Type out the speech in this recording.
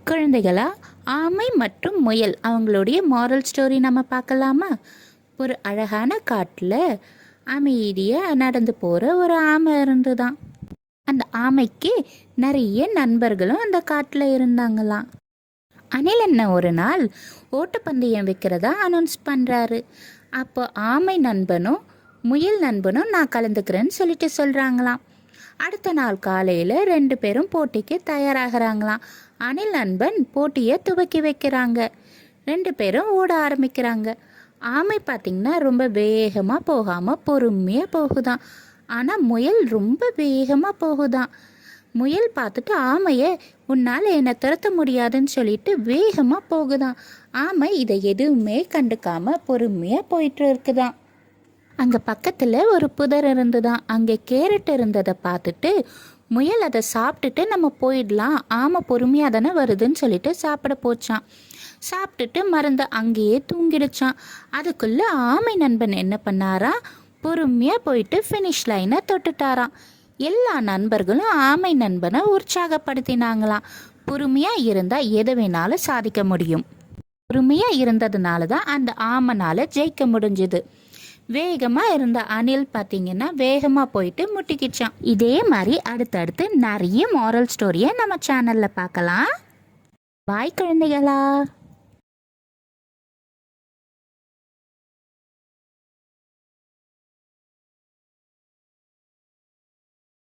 குழந்தைகளா, ஆமை மற்றும் முயல் அவங்களுடைய மாரல் ஸ்டோரி நம்ம பார்க்கலாமா? ஒரு அழகான காட்டில் அமைதியாக நடந்து போகிற ஒரு ஆமை இருந்துதான். அந்த ஆமைக்கு நிறைய நண்பர்களும் அந்த காட்டில் இருந்தாங்களாம். அணில் என்ன ஒரு நாள் ஓட்டப்பந்தயம் வைக்கிறதா அனௌன்ஸ் பண்ணுறாரு. அப்போ ஆமை நண்பனும் முயல் நண்பனும் நான் கலந்துக்கிறேன்னு சொல்லிட்டு சொல்கிறாங்களாம். அடுத்த நாள் காலையில் 2 பேரும் போட்டிக்கு தயாராகிறாங்களாம். அணில் நண்பன் போட்டியை துவக்கி வைக்கிறாங்க. 2 பேரும் ஓட ஆரம்பிக்கிறாங்க. ஆமை பார்த்திங்கன்னா ரொம்ப வேகமாக போகாமல் பொறுமையாக போகுதான். ஆனால் முயல் ரொம்ப வேகமாக போகுதான். முயல் பார்த்துட்டு ஆமையை உன்னால் என்னை துரத்த முடியாதுன்னு சொல்லிட்டு வேகமாக போகுதான். ஆமை இதை எதுவுமே கண்டுக்காமல் பொறுமையாக போயிட்டு இருக்குதான். அங்கே பக்கத்தில் ஒரு புதர் இருந்துதான். அங்கே கேரட் இருந்ததை பார்த்துட்டு முயல் அதை சாப்பிட்டுட்டு நம்ம போயிடலாம், ஆமை பொறுமையாக தானே வருதுன்னு சொல்லிட்டு சாப்பிட போச்சான். சாப்பிட்டுட்டு மறந்து அங்கேயே தூங்கிடுச்சான். அதுக்குள்ளே ஆமை நண்பன் என்ன பண்ணாரா, பொறுமையாக போயிட்டு ஃபினிஷ் லைனை தொட்டுட்டாராம். எல்லா நண்பர்களும் ஆமை நண்பனை உற்சாகப்படுத்தினாங்களாம். பொறுமையாக இருந்தால் எதை வேணாலும் சாதிக்க முடியும். பொறுமையாக இருந்ததுனால தான் அந்த ஆமைனால் ஜெயிக்க முடிஞ்சுது. வேகமாக இருந்த அணில் பார்த்தீங்கன்னா வேகமாக போயிட்டு முட்டிக்கிச்சான். இதே மாதிரி அடுத்தடுத்து நிறைய மாரல் ஸ்டோரியை நம்ம சேனலில் பார்க்கலாம். பாய் குழந்தைகளா.